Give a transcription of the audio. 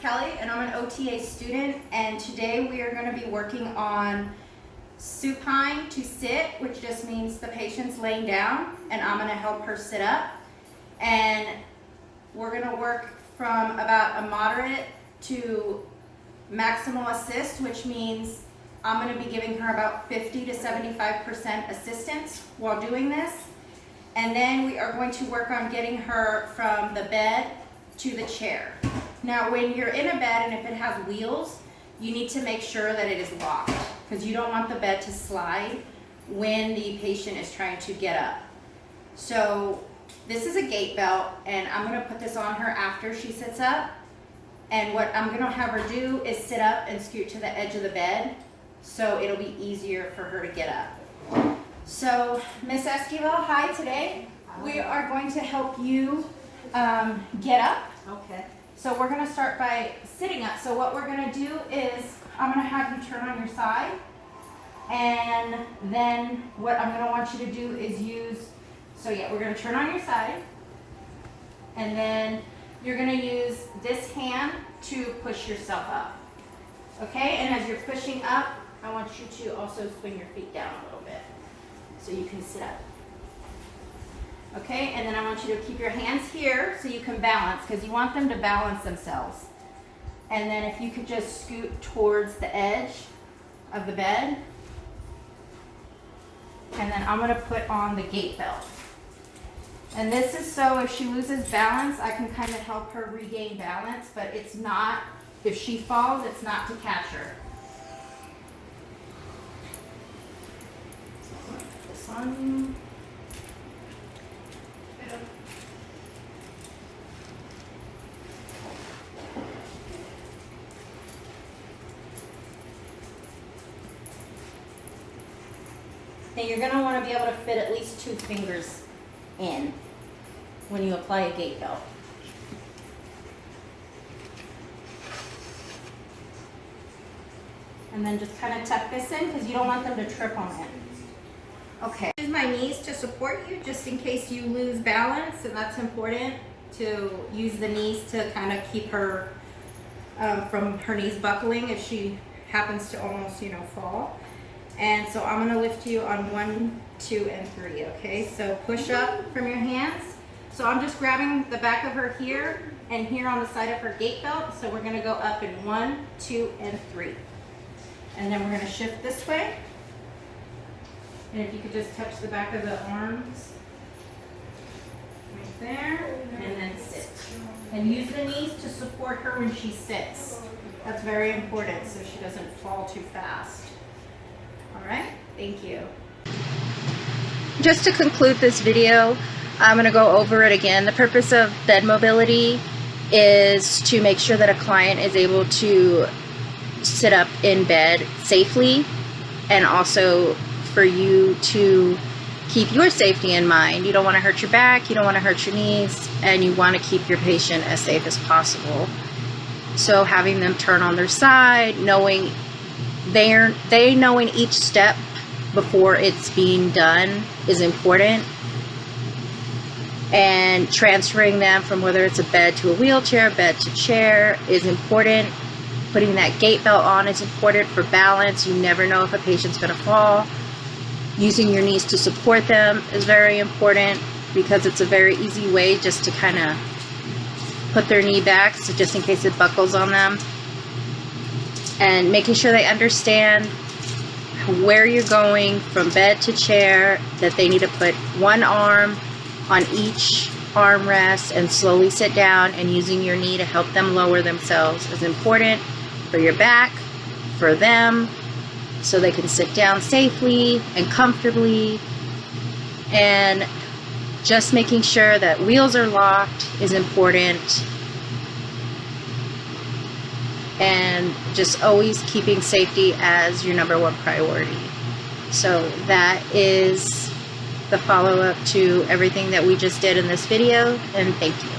Kelly, and I'm an OTA student, and today we are going to be working on supine to sit, which just means the patient's laying down, and I'm going to help her sit up. And we're going to work from about a moderate to maximal assist, which means I'm going to be giving her about 50 to 75% assistance while doing this. And then we are going to work on getting her from the bed to the chair. Now, when you're in a bed and if it has wheels, you need to make sure that it is locked because you don't want the bed to slide when the patient is trying to get up. So this is a gait belt, and I'm going to put this on her after she sits up. And what I'm going to have her do is sit up and scoot to the edge of the bed so it'll be easier for her to get up. So Miss Esquivel, hi today. We are going to help you get up. Okay. So we're going to start by sitting up. So what we're going to do is I'm going to have you turn on your side, and then what I'm going to want you to do is we're going to turn on your side, and then you're going to use this hand to push yourself up. Okay, and as you're pushing up, I want you to also swing your feet down a little bit so you can sit up. Okay, and then I want you to keep your hands here so you can balance, because you want them to balance themselves. And then if you could just scoot towards the edge of the bed. And then I'm going to put on the gait belt. And this is so if she loses balance, I can kind of help her regain balance, but it's not, if she falls, it's not to catch her. So I'm going to put this on you. Now you're going to want to be able to fit at least 2 fingers in when you apply a gait belt. And then just kind of tuck this in because you don't want them to trip on it. Okay. Use my knees to support you just in case you lose balance, and that's important to use the knees to kind of keep her from her knees buckling if she happens to almost, fall. And so I'm going to lift you on 1, 2, and 3, okay? So push up from your hands. So I'm just grabbing the back of her here and here on the side of her gait belt. So we're going to go up in 1, 2, and 3. And then we're going to shift this way. And if you could just touch the back of the arms right there, and then sit. And use the knees to support her when she sits. That's very important so she doesn't fall too fast. All right, thank you. Just to conclude this video, I'm going to go over it again. The purpose of bed mobility is to make sure that a client is able to sit up in bed safely, and also for you to keep your safety in mind. You don't want to hurt your back, you don't want to hurt your knees, and you want to keep your patient as safe as possible. So having them turn on their side, knowing knowing each step before it's being done is important, and transferring them from whether it's a bed to a wheelchair, bed to chair is important. Putting that gait belt on is important for balance. You never know if a patient's going to fall. Using your knees to support them is very important because it's a very easy way just to kind of put their knee back, so just in case it buckles on them. And making sure they understand where you're going from bed to chair, that they need to put one arm on each armrest and slowly sit down, and using your knee to help them lower themselves is important for your back, for them, so they can sit down safely and comfortably. And just making sure that wheels are locked is important. And just always keeping safety as your #1 priority. So that is the follow-up to everything that we just did in this video, and thank you.